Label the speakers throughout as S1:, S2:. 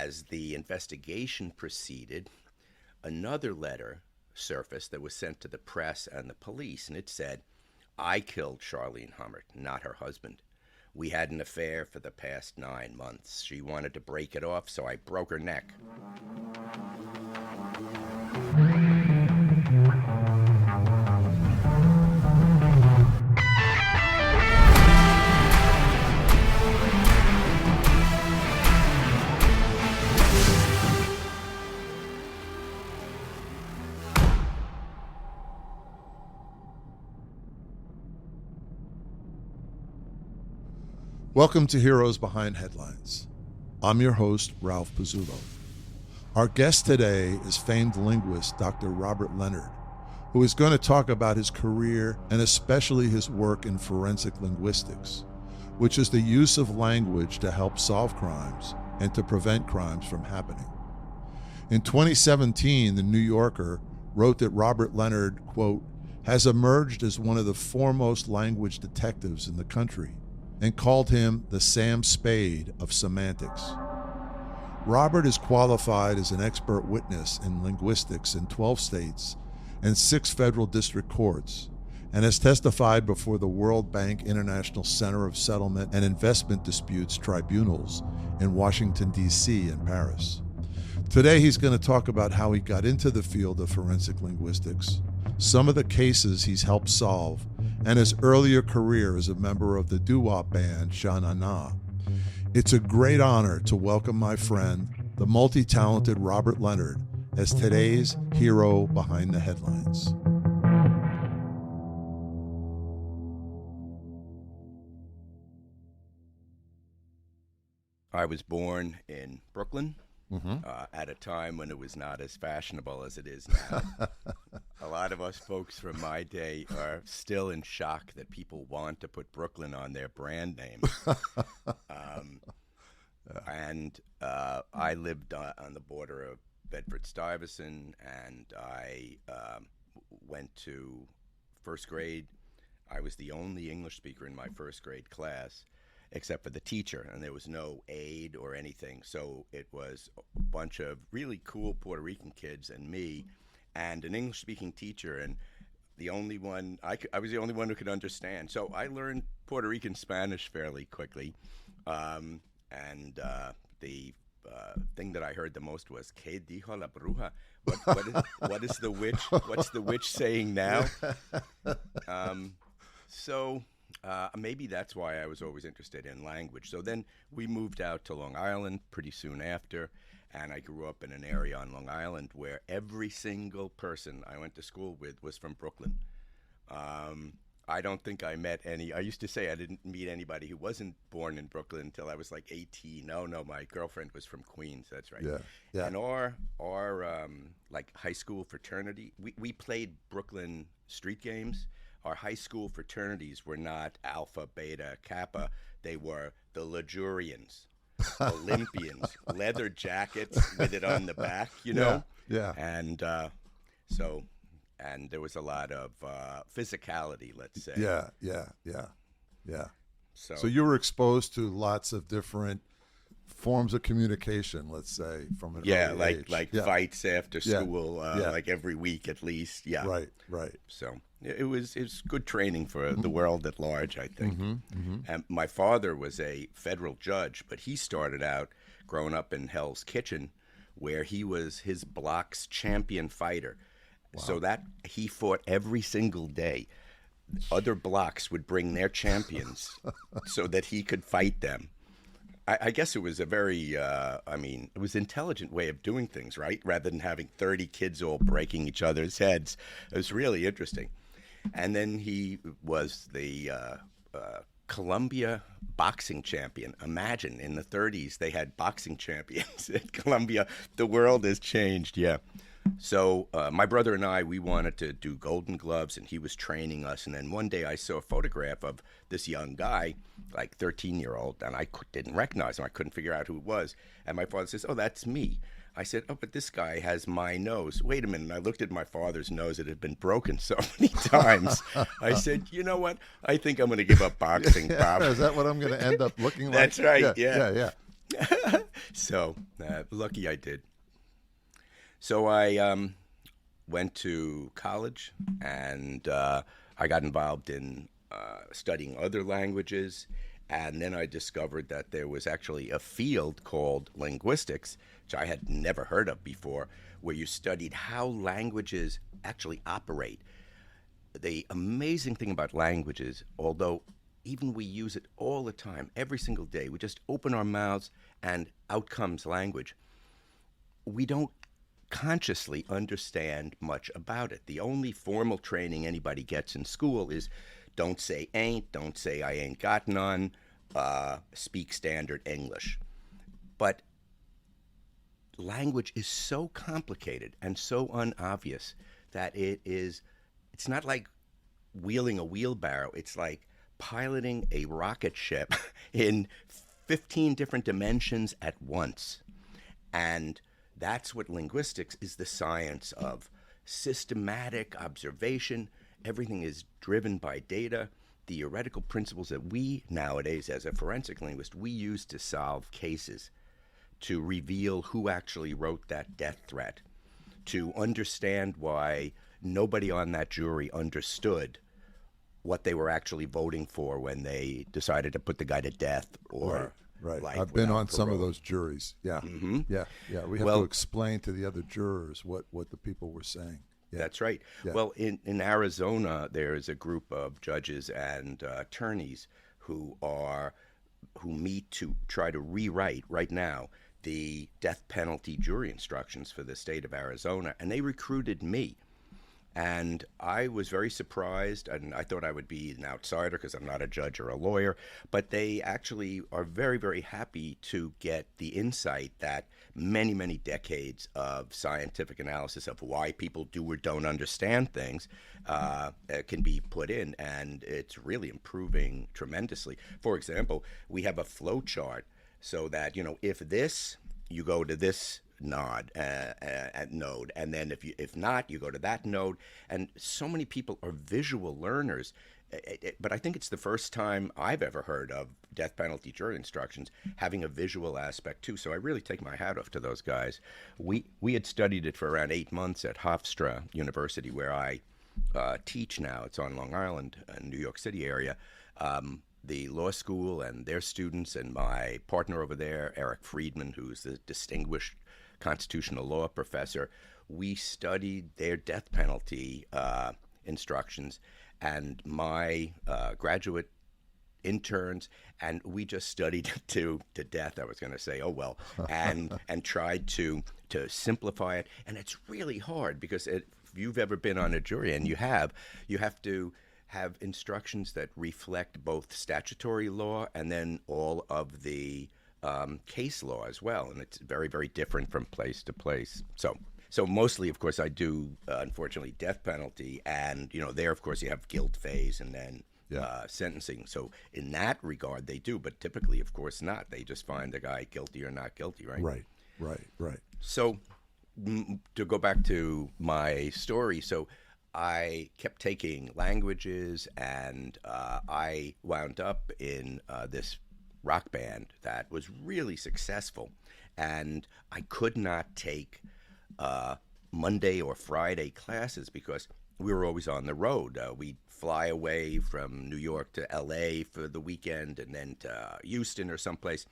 S1: as the investigation proceeded, another letter surfaced that was sent to the press and the police, and it said, "I killed Charlene Hummert, not her husband. We had an affair for the past 9 months. She wanted to break it off, so I broke her neck."
S2: Welcome to Heroes Behind Headlines. I'm your host, Ralph Pizzulo. Our guest today is famed linguist Dr. Robert Leonard, who is going to talk about his career and especially his work in forensic linguistics, which is the use of language to help solve crimes and to prevent crimes from happening. In 2017, The New Yorker wrote that Robert Leonard, quote, has emerged as one of the foremost language detectives in the country, and called him the Sam Spade of semantics. Robert is qualified as an expert witness in linguistics in 12 states and 6 federal district courts, and has testified before the World Bank International Center of Settlement and Investment Disputes tribunals in Washington, D.C. and Paris. Today he's going to talk about how he got into the field of forensic linguistics, some of the cases he's helped solve, and his earlier career as a member of the doo-wop band Sha Na Na. It's a great honor to welcome my friend, the multi-talented Robert Leonard, as today's hero behind the headlines.
S1: I was born in Brooklyn at a time when it was not as fashionable as it is now. A lot of us folks from my day are still in shock that people want to put Brooklyn on their brand name. I lived on the border of Bedford-Stuyvesant, and I went to first grade. I was the only English speaker in my first grade class, except for the teacher, and there was no aide or anything. So it was a bunch of really cool Puerto Rican kids and me, and an English-speaking teacher, and the only one I was the only one who could understand. So I learned Puerto Rican Spanish fairly quickly, the thing that I heard the most was "Que dijo la bruja?" What is the witch? What's the witch saying now? Maybe that's why I was always interested in language. So then we moved out to Long Island pretty soon after, and I grew up in an area on Long Island where every single person I went to school with was from Brooklyn. I don't think I met any. I used to say I didn't meet anybody who wasn't born in Brooklyn until I was like 18. No, my girlfriend was from Queens. That's right. Yeah. And our like high school fraternity, we played Brooklyn street games. Our high school fraternities were not Alpha, Beta, Kappa. They were the Ligurians, Olympians, leather jackets with it on the back, you know?
S2: Yeah.
S1: And and there was a lot of physicality, let's say.
S2: Yeah. So you were exposed to lots of different forms of communication, let's say, from an early age.
S1: like fights after school, like every week at least. Yeah.
S2: Right.
S1: So it was good training for the world at large, I think. And my father was a federal judge, but he started out growing up in Hell's Kitchen, where he was his block's champion fighter. Wow. So that he fought every single day. Other blocks would bring their champions so that he could fight them. I guess it was a very, it was an intelligent way of doing things, right? Rather than having 30 kids all breaking each other's heads. It was really interesting. And then he was the Columbia boxing champion. Imagine, in the 30s, they had boxing champions at Columbia. The world has changed, yeah. So my brother and I, we wanted to do Golden Gloves, and he was training us. And then one day I saw a photograph of this young guy, like 13-year-old, and I didn't recognize him. I couldn't figure out who it was. And my father says, "Oh, that's me." I said, "Oh, but this guy has my nose." Wait a minute. And I looked at my father's nose. It had been broken so many times. I said, "You know what? I think I'm going to give up boxing."
S2: Is that what I'm going to end up looking like?
S1: That's right.
S2: Yeah.
S1: So lucky I did. So I went to college, and I got involved in studying other languages. And then I discovered that there was actually a field called linguistics, which I had never heard of before, where you studied how languages actually operate. The amazing thing about languages, although even we use it all the time, every single day, we just open our mouths and out comes language. We don't consciously understand much about it. The only formal training anybody gets in school is don't say ain't, don't say I ain't got none, speak standard English. But language is so complicated and so unobvious that it's not like wheeling a wheelbarrow. It's like piloting a rocket ship in 15 different dimensions at once. And that's what linguistics is, the science of systematic observation. Everything is driven by data. Theoretical principles that we nowadays, as a forensic linguist, we use to solve cases, to reveal who actually wrote that death threat, to understand why nobody on that jury understood what they were actually voting for when they decided to put the guy to death or
S2: right.
S1: life
S2: I've been on
S1: without
S2: some of
S1: parole.
S2: those juries. Yeah. Yeah. We have
S1: Well-
S2: to explain to the other jurors what the people were saying. Yeah.
S1: That's right.
S2: Yeah.
S1: Well, in Arizona, there is a group of judges and attorneys who meet to try to rewrite right now the death penalty jury instructions for the state of Arizona, and they recruited me. And I was very surprised, and I thought I would be an outsider because I'm not a judge or a lawyer, but they actually are very, very happy to get the insight that many, many decades of scientific analysis of why people do or don't understand things can be put in, and it's really improving tremendously. For example, we have a flow chart so that, if this, you go to this node, and then if not, you go to that node. And so many people are visual learners, but I think it's the first time I've ever heard of death penalty jury instructions having a visual aspect too. So I really take my hat off to those guys. We had studied it for around 8 months at Hofstra University, where I teach now. It's on Long Island, New York City area. The law school and their students, and my partner over there, Eric Friedman, who's the distinguished constitutional law professor, we studied their death penalty instructions, and my graduate interns, and we just studied to death. I was going to say, oh well, and tried to simplify it. And it's really hard because if you've ever been on a jury, and you have to have instructions that reflect both statutory law and then all of the case law as well, and it's very, very different from place to place. So mostly, of course, I do, unfortunately, death penalty, and there, of course, you have guilt phase and then sentencing. So in that regard, they do, but typically, of course, not. They just find the guy guilty or not guilty, right?
S2: Right.
S1: So to go back to my story, so I kept taking languages, and I wound up in this rock band that was really successful, and I could not take Monday or Friday classes because we were always on the road. We'd fly away from New York to LA for the weekend, and then to Houston or someplace,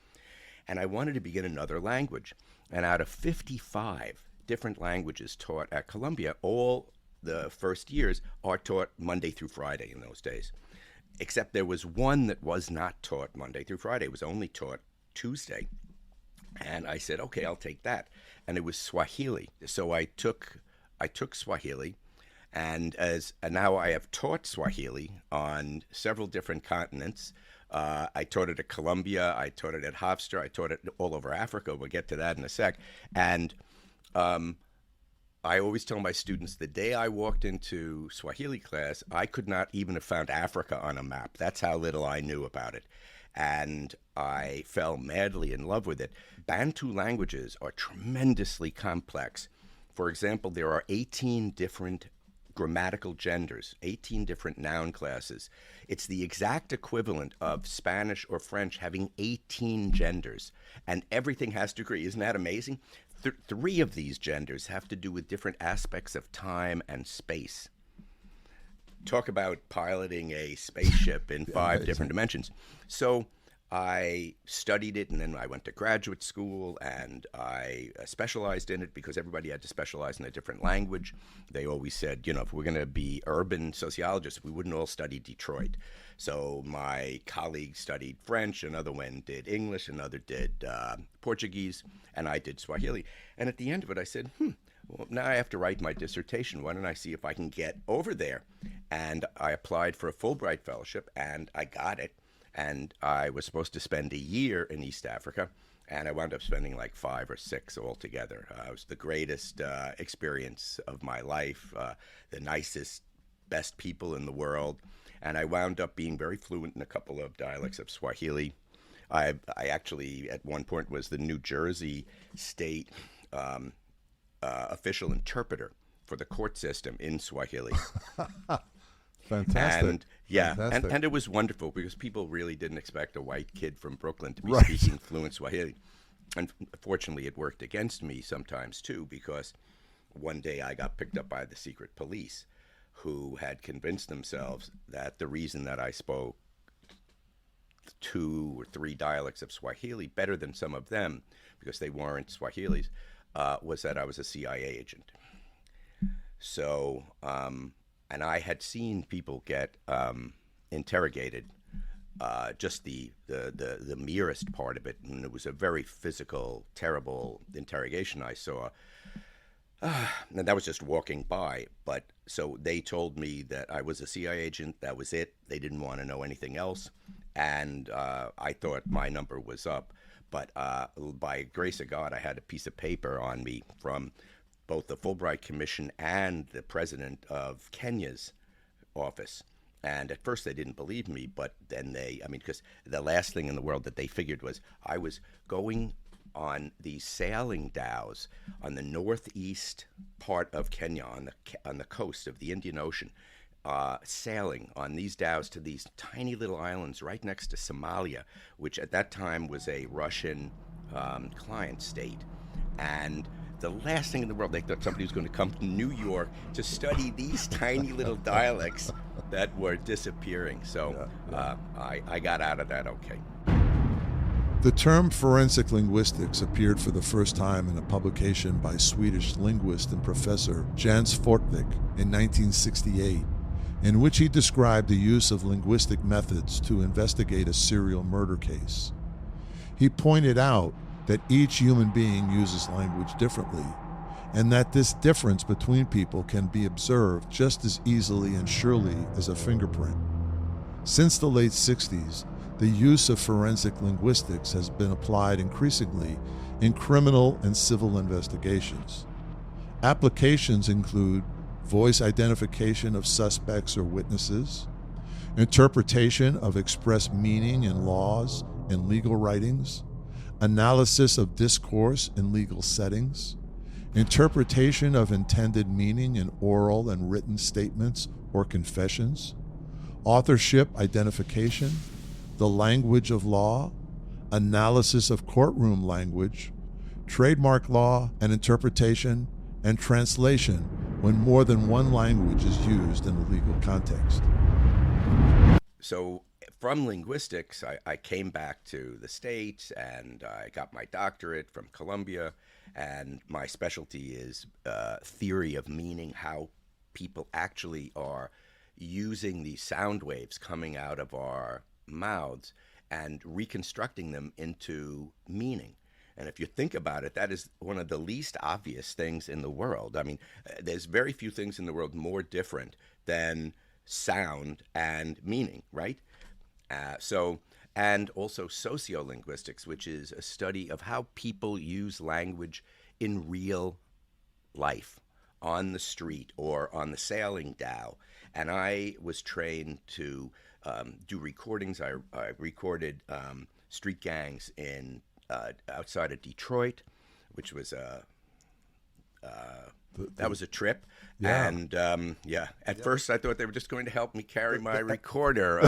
S1: and I wanted to begin another language. And out of 55 different languages taught at Columbia, all the first years are taught Monday through Friday in those days. Except there was one that was not taught Monday through Friday. It was only taught Tuesday. And I said, okay, I'll take that. And it was Swahili. So I took Swahili, and now I have taught Swahili on several different continents. I taught it at Columbia. I taught it at Hofstra. I taught it all over Africa. We'll get to that in a sec. And I always tell my students, the day I walked into Swahili class, I could not even have found Africa on a map. That's how little I knew about it. And I fell madly in love with it. Bantu languages are tremendously complex. For example, there are 18 different grammatical genders, 18 different noun classes. It's the exact equivalent of Spanish or French having 18 genders, and everything has to agree. Isn't that amazing? Three of these genders have to do with different aspects of time and space. Talk about piloting a spaceship in five different dimensions. So I studied it, and then I went to graduate school, and I specialized in it because everybody had to specialize in a different language. They always said, if we're going to be urban sociologists, we wouldn't all study Detroit. So my colleague studied French, another one did English, another did Portuguese, and I did Swahili. And at the end of it, I said, well, now I have to write my dissertation. Why don't I see if I can get over there? And I applied for a Fulbright fellowship, and I got it. And I was supposed to spend a year in East Africa, and I wound up spending like 5 or 6 altogether. It was the greatest experience of my life, the nicest, best people in the world. And I wound up being very fluent in a couple of dialects of Swahili. I actually, at one point, was the New Jersey state official interpreter for the court system in Swahili.
S2: Fantastic.
S1: And
S2: Fantastic.
S1: And it was wonderful because people really didn't expect a white kid from Brooklyn to be
S2: Right.
S1: speaking fluent Swahili. And fortunately, it worked against me sometimes too, because one day I got picked up by the secret police, who had convinced themselves that the reason that I spoke 2 or 3 dialects of Swahili better than some of them, because they weren't Swahilis, was that I was a CIA agent. So, and I had seen people get interrogated, just the merest part of it, and it was a very physical, terrible interrogation I saw. And that was just walking by. But so they told me that I was a CIA agent. That was it. They didn't want to know anything else. And I thought my number was up. But by grace of God, I had a piece of paper on me from both the Fulbright Commission and the president of Kenya's office. And at first they didn't believe me, but then because the last thing in the world that they figured was I was going on these sailing dhows on the northeast part of Kenya, on the coast of the Indian Ocean, sailing on these dhows to these tiny little islands right next to Somalia, which at that time was a Russian client state. And the last thing in the world, they thought somebody was going to come to New York to study these tiny little dialects that were disappearing. So I got out of that okay.
S2: The term forensic linguistics appeared for the first time in a publication by Swedish linguist and professor Jens Fortvik in 1968, in which he described the use of linguistic methods to investigate a serial murder case. He pointed out that each human being uses language differently, and that this difference between people can be observed just as easily and surely as a fingerprint. Since the late 60s, the use of forensic linguistics has been applied increasingly in criminal and civil investigations. Applications include voice identification of suspects or witnesses, interpretation of express meaning in laws and legal writings, analysis of discourse in legal settings, interpretation of intended meaning in oral and written statements or confessions, authorship identification, the language of law, analysis of courtroom language, trademark law and interpretation, and translation when more than one language is used in a legal context.
S1: So from linguistics, I came back to the States, and I got my doctorate from Columbia, and my specialty is theory of meaning, how people actually are using these sound waves coming out of our mouths and reconstructing them into meaning. And if you think about it, that is one of the least obvious things in the world. I mean, there's very few things in the world more different than sound and meaning, right? And also sociolinguistics, which is a study of how people use language in real life, on the street or on the sailing dhow. And I was trained to do recordings. I recorded street gangs in outside of Detroit, which was that was a trip.
S2: Yeah.
S1: And at first I thought they were just going to help me carry my recorder.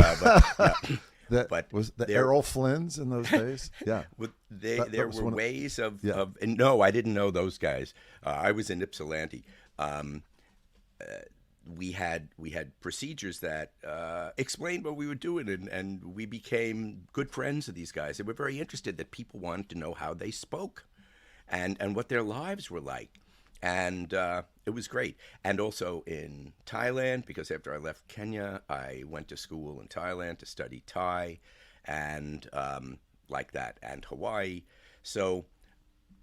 S1: But
S2: was the
S1: there-
S2: Errol Flynn's in those days. Yeah.
S1: There
S2: was
S1: were
S2: one of-
S1: ways of,
S2: Yeah.
S1: and no, I didn't know those guys. I was in Ypsilanti. We had procedures that explained what we were doing, and we became good friends of these guys. They were very interested that people wanted to know how they spoke and what their lives were like. And it was great. And also in Thailand, because after I left Kenya, I went to school in Thailand to study Thai and like that, and Hawaii. So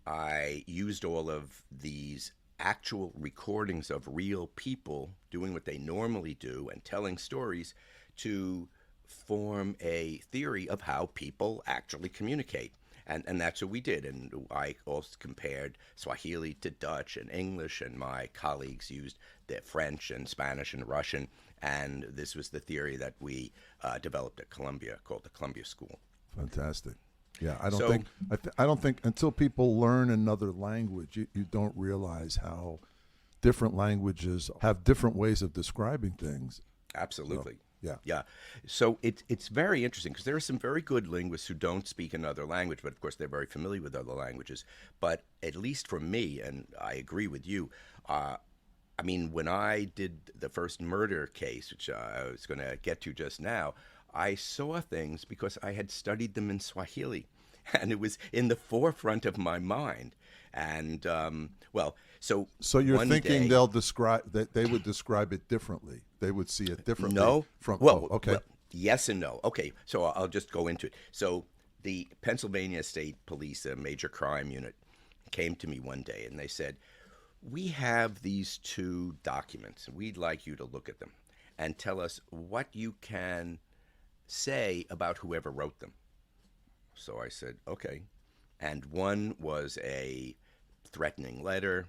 S1: I used all of these actual recordings of real people doing what they normally do and telling stories to form a theory of how people actually communicate. And that's what we did. And I also compared Swahili to Dutch and English, and my colleagues used the French and Spanish and Russian. And this was the theory that we developed at Columbia, called the Columbia School.
S2: Fantastic. Yeah, I don't think until people learn another language, you don't realize how different languages have different ways of describing things.
S1: Absolutely.
S2: Yeah.
S1: Yeah. So it's very interesting because there are some very good linguists who don't speak another language, but of course they're very familiar with other languages. But at least for me, and I agree with you, I mean, when I did the first murder case, which I was going to get to just now, I saw things because I had studied them in Swahili, and it was in the forefront of my mind. And so
S2: you're
S1: one
S2: thinking
S1: day,
S2: they'll describe that they would describe it differently. They would see it differently.
S1: No.
S2: Okay.
S1: Well, yes and no. Okay, so I'll just go into it. So the Pennsylvania State Police, a major crime unit, came to me one day and they said, "We have these two documents. We'd like you to look at them and tell us what you can say about whoever wrote them." So I said, okay. And one was a threatening letter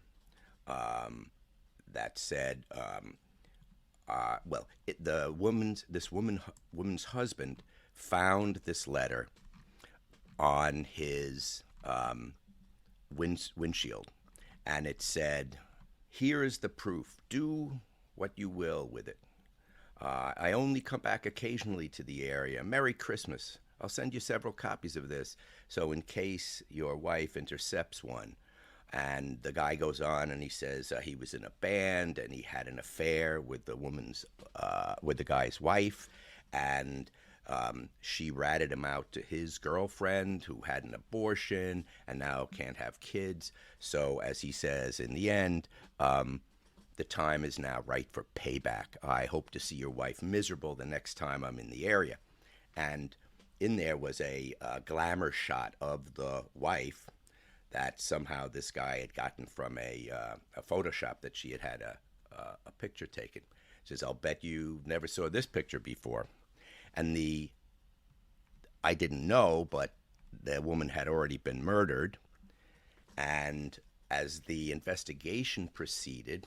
S1: that said, this woman's husband found this letter on his windshield, and it said, "Here is the proof. Do what you will with it. I only come back occasionally to the area. Merry Christmas. I'll send you several copies of this, so in case your wife intercepts one." And the guy goes on and he says he was in a band and he had an affair with the guy's wife, and she ratted him out to his girlfriend who had an abortion and now can't have kids. So as he says in the end, the time is now right for payback. I hope to see your wife miserable the next time I'm in the area. And in there was a glamour shot of the wife that somehow this guy had gotten from a Photoshop that she had a picture taken. He says, "I'll bet you never saw this picture before." And I didn't know, but the woman had already been murdered. And as the investigation proceeded,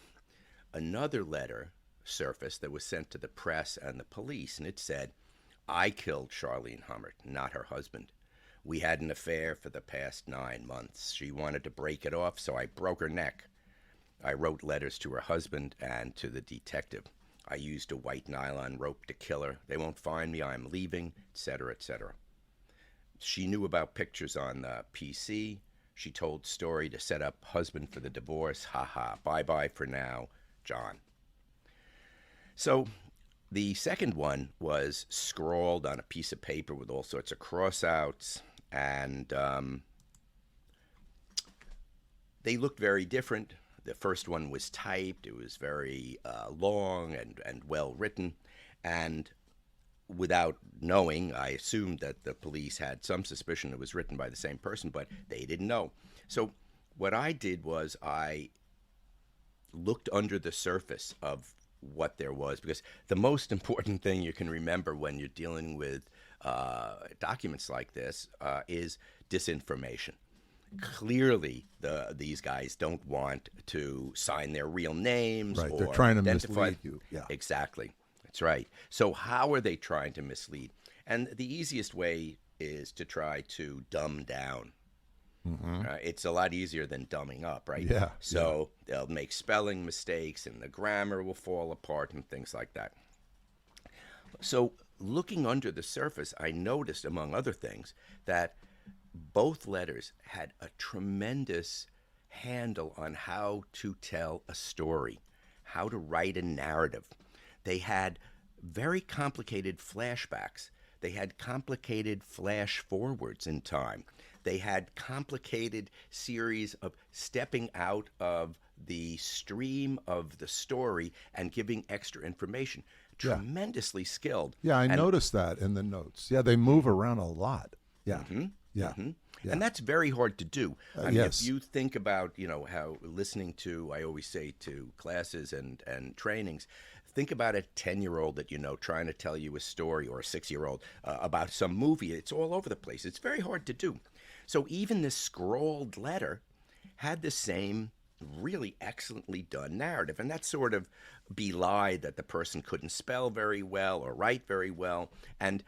S1: another letter surfaced that was sent to the press and the police, and it said, "I killed Charlene Hummert, not her husband. We had an affair for the past 9 months. She wanted to break it off, so I broke her neck. I wrote letters to her husband and to the detective. I used a white nylon rope to kill her. They won't find me. I'm leaving," etc., etc. She knew about pictures on the PC. She told Story to set up husband for the divorce. Ha. Bye-bye for now, John. So the second one was scrawled on a piece of paper with all sorts of cross-outs, and they looked very different. The first one was typed. It was very long and well written, and without knowing, I assumed that the police had some suspicion it was written by the same person, but they didn't know. So what I did was I looked under the surface of what there was, because the most important thing you can remember when you're dealing with documents like this is disinformation. Clearly, these guys don't want to sign their real names.
S2: Right,
S1: or
S2: they're trying to
S1: identify.
S2: mislead you. Yeah,
S1: Exactly. That's right. So how are they trying to mislead? And the easiest way is to try to dumb down It's a lot easier than dumbing up, right?
S2: Yeah.
S1: So they'll make spelling mistakes and the grammar will fall apart and things like that. So looking under the surface, I noticed, among other things, that both letters had a tremendous handle on how to tell a story, how to write a narrative. They had very complicated flashbacks. They had complicated flash forwards in time. They had complicated series of stepping out of the stream of the story and giving extra information. Tremendously skilled.
S2: Yeah, I noticed that in the notes. Yeah, they move around a lot. Yeah. Yeah.
S1: And that's very hard to do. I mean,
S2: yes.
S1: if you think about, how listening to, I always say to classes and trainings, think about a 10-year-old that trying to tell you a story, or a 6-year-old about some movie. It's all over the place. It's very hard to do. So even this scrawled letter had the same really excellently done narrative, and that sort of belied that the person couldn't spell very well or write very well. And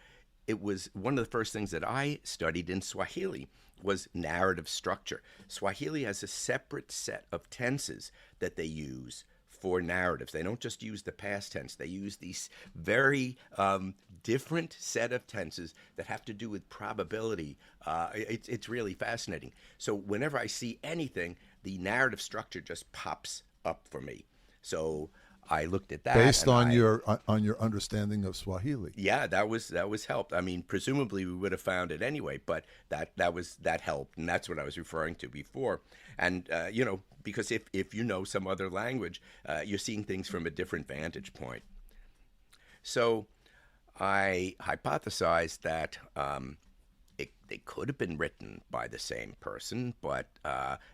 S1: it was one of the first things that I studied in Swahili was narrative structure. Swahili has a separate set of tenses that they use for narratives. They don't just use the past tense. They use these very different set of tenses that have to do with probability. It's really fascinating. So whenever I see anything, the narrative structure just pops up for me. So I looked at that
S2: based on your understanding of Swahili.
S1: Yeah, that was helped. I mean, presumably we would have found it anyway, but that helped, and that's what I was referring to before. And because if you know some other language, you're seeing things from a different vantage point. So I hypothesized that they could have been written by the same person, but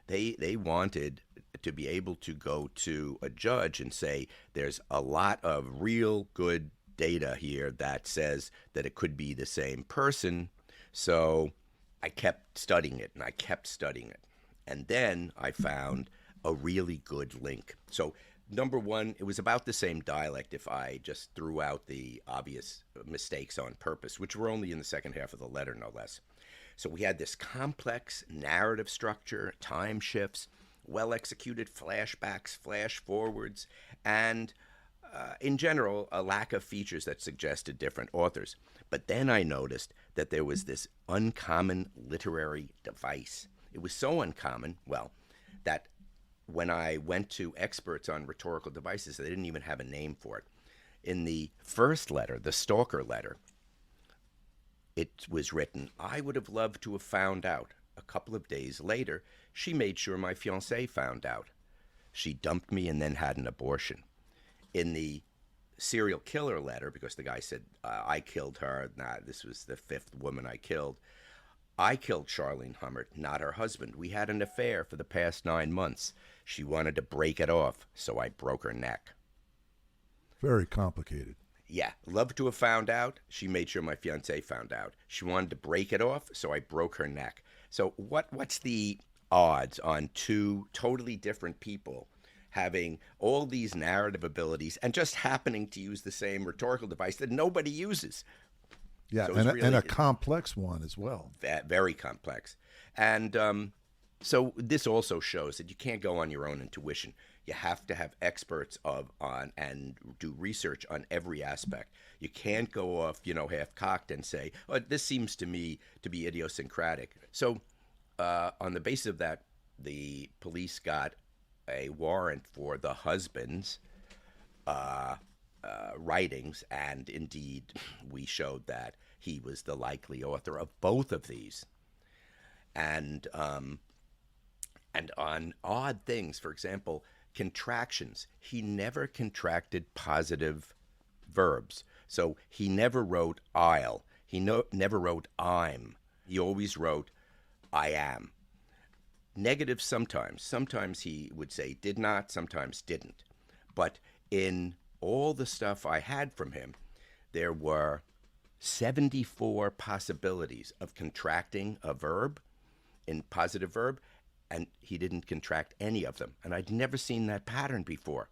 S1: they wanted to be able to go to a judge and say there's a lot of real good data here that says that it could be the same person. So I kept studying it, and I kept studying it. And then I found a really good link. So number one, it was about the same dialect if I just threw out the obvious mistakes on purpose, which were only in the second half of the letter, no less. So we had this complex narrative structure, time shifts, well-executed flashbacks, flash forwards, and in general, a lack of features that suggested different authors. But then I noticed that there was this uncommon literary device. It was so uncommon, that when I went to experts on rhetorical devices, they didn't even have a name for it. In the first letter, the stalker letter, it was written, "I would have loved to have found out. A couple of days later, she made sure my fiancé found out. She dumped me and then had an abortion." In the serial killer letter, because the guy said, I killed her, this was the fifth woman I killed. "I killed Charlene Hummert, not her husband. We had an affair for the past 9 months. She wanted to break it off, so I broke her neck."
S2: Very complicated.
S1: Yeah, love to have found out. She made sure my fiancé found out. She wanted to break it off, so I broke her neck. So what's the odds on two totally different people having all these narrative abilities and just happening to use the same rhetorical device that nobody uses?
S2: Yeah,
S1: So
S2: and a complex one as well.
S1: Very complex. And so this also shows that you can't go on your own intuition. You have to have experts on and do research on every aspect. You can't go off, half-cocked and say, "Oh, this seems to me to be idiosyncratic." So on the basis of that, the police got a warrant for the husband's writings, and indeed we showed that he was the likely author of both of these. And on odd things, for example, contractions, he never contracted positive verbs. So he never wrote I'll. He never wrote I'm. He always wrote I am. Negative sometimes. Sometimes he would say did not, sometimes didn't. But in all the stuff I had from him, there were 74 possibilities of contracting a verb in positive verb, and he didn't contract any of them. And I'd never seen that pattern before.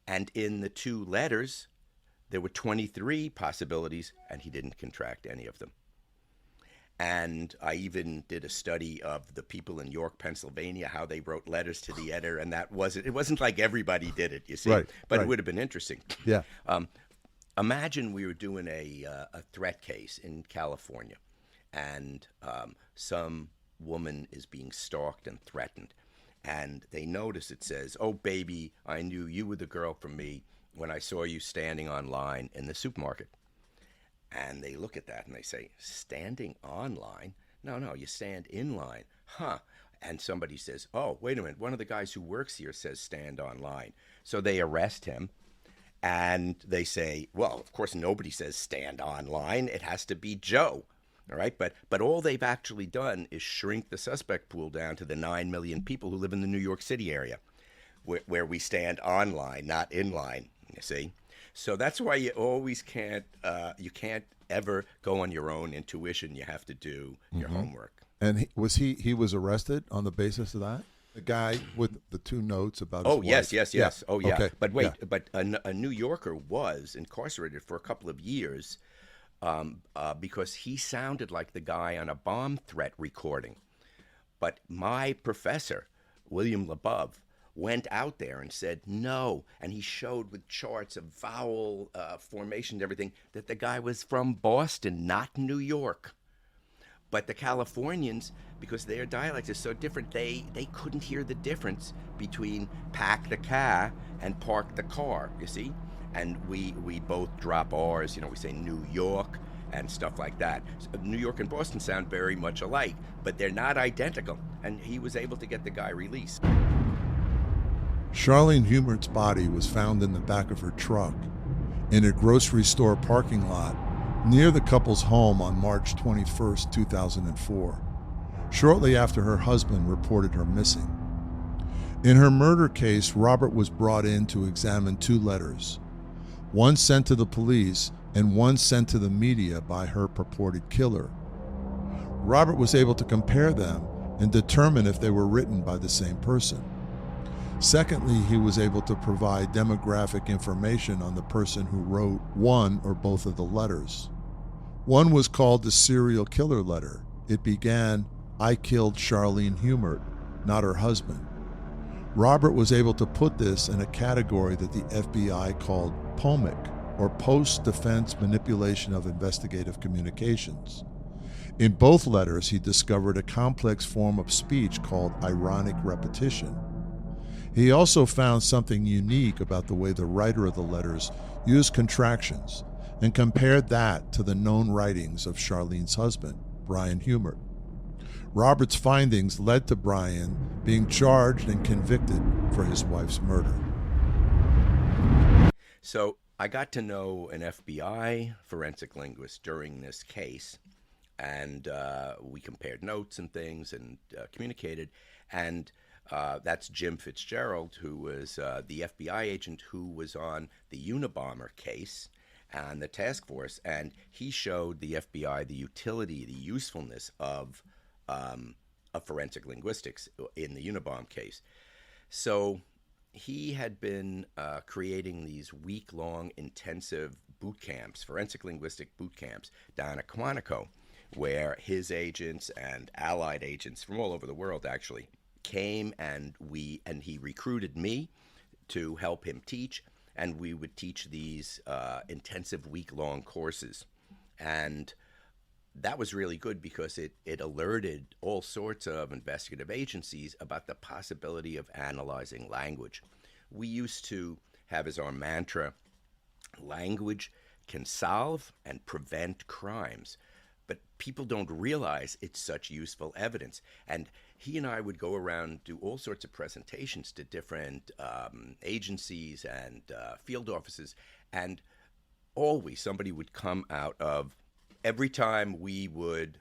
S1: And in the two letters, there were 23 possibilities, and he didn't contract any of them. And I even did a study of the people in York, Pennsylvania, how they wrote letters to the editor, and it wasn't like everybody did it, you see.
S2: Right,
S1: But
S2: right.
S1: it would have been interesting.
S2: Yeah.
S1: Imagine we were doing a threat case in California, and some woman is being stalked and threatened, and they notice it says, "Oh, baby, I knew you were the girl from me when I saw you standing online in the supermarket." And they look at that and they say, "Standing online? No, you stand in line." Huh. And somebody says, "Oh, wait a minute, one of the guys who works here says stand online." So they arrest him. And they say, well, of course, nobody says stand online. It has to be Joe. All right. But all they've actually done is shrink the suspect pool down to the 9 million people who live in the New York City area, where we stand online, not in line, you see. So that's why you always you can't ever go on your own intuition. You have to do your homework.
S2: And he was arrested on the basis of that? The guy with the two notes about his wife.
S1: Yes.
S2: Yeah.
S1: Oh, yeah.
S2: Okay.
S1: But wait,
S2: Yeah.
S1: but a New Yorker was incarcerated for a couple of years because he sounded like the guy on a bomb threat recording. But my professor, William LeBove, went out there and said no, and he showed with charts of vowel formation and everything that the guy was from Boston, not New York. But the Californians, because their dialect is so different, they couldn't hear the difference between pack the car and park the car, you see? And we both drop R's, we say New York and stuff like that. So New York and Boston sound very much alike, but they're not identical. And he was able to get the guy released.
S2: Charlene Hummert's body was found in the back of her truck in a grocery store parking lot near the couple's home on March 21st, 2004, shortly after her husband reported her missing. In her murder case, Robert was brought in to examine two letters, one sent to the police and one sent to the media by her purported killer. Robert was able to compare them and determine if they were written by the same person. Secondly, he was able to provide demographic information on the person who wrote one or both of the letters. One was called the serial killer letter. It began, "I killed Charlene Hummert, not her husband." Robert was able to put this in a category that the FBI called POMIC, or Post-Defense Manipulation of Investigative Communications. In both letters, he discovered a complex form of speech called ironic repetition. He also found something unique about the way the writer of the letters used contractions and compared that to the known writings of Charlene's husband, Brian Hummert. Robert's findings led to Brian being charged and convicted for his wife's murder.
S1: So I got to know an FBI forensic linguist during this case, and we compared notes and things and communicated. And that's Jim Fitzgerald, who was the FBI agent who was on the Unabomber case and the task force, and he showed the FBI the utility, the usefulness of forensic linguistics in the Unabomber case. So he had been creating these week-long intensive boot camps, forensic linguistic boot camps down at Quantico, where his agents and allied agents from all over the world actually came, and he recruited me to help him teach, and we would teach these intensive week-long courses. And that was really good because it alerted all sorts of investigative agencies about the possibility of analyzing language. We used to have as our mantra, language can solve and prevent crimes. But people don't realize it's such useful evidence. And he and I would go around, do all sorts of presentations to different agencies and field offices. And always somebody would come out of, every time we would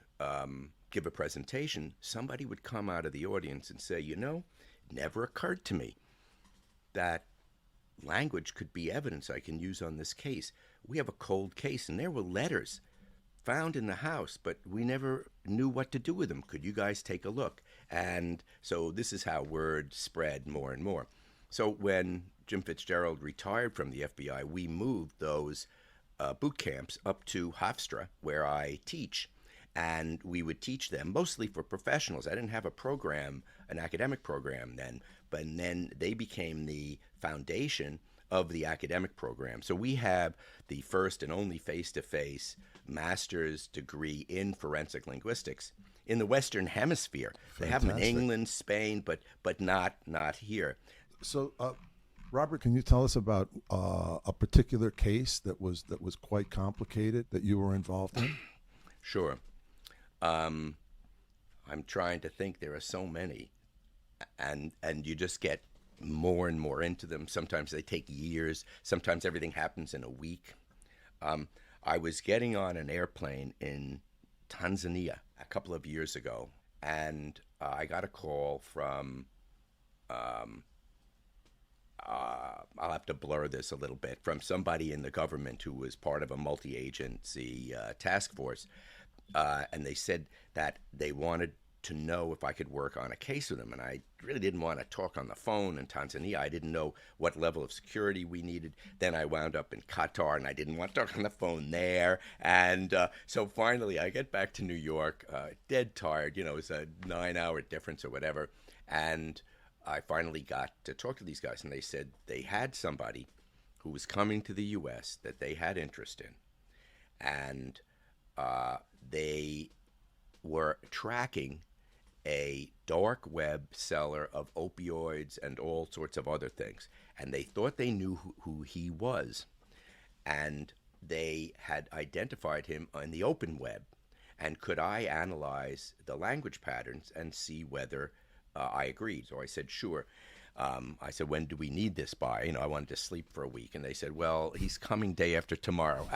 S1: give a presentation, somebody would come out of the audience and say, it never occurred to me that language could be evidence I can use on this case. We have a cold case, and there were letters found in the house, but we never knew what to do with them. Could you guys take a look? And so this is how word spread more and more. So when Jim Fitzgerald retired from the FBI, we moved those boot camps up to Hofstra, where I teach. and we would teach them mostly for professionals. I didn't have a program, an academic program then, but then they became the foundation of the academic program. So we have the first and only face-to-face master's degree in forensic linguistics in the Western Hemisphere. Fantastic. They have them in England, Spain, but not here.
S2: So, Robert, can you tell us about a particular case that was quite complicated that you were involved in?
S1: Sure. I'm trying to think. There are so many, and you just get more and more into them. Sometimes they take years. Sometimes everything happens in a week. I was getting on an airplane in Tanzania a couple of years ago, and I got a call from, I'll have to blur this a little bit, from somebody in the government who was part of a multi-agency task force, and they said that they wanted to know if I could work on a case with them. And I really didn't want to talk on the phone in Tanzania. I didn't know what level of security we needed. Then I wound up in Qatar, and I didn't want to talk on the phone there. And so finally I get back to New York, dead tired. You know, it's a 9-hour difference or whatever. And I finally got to talk to these guys, and they said they had somebody who was coming to the U.S. that they had interest in. And they were tracking a dark web seller of opioids and all sorts of other things. And they thought they knew who he was. And they had identified him on the open web. And could I analyze the language patterns and see whether I agreed? So I said, sure. I said, when do we need this by? You know, I wanted to sleep for a week. And they said, well, he's coming day after tomorrow.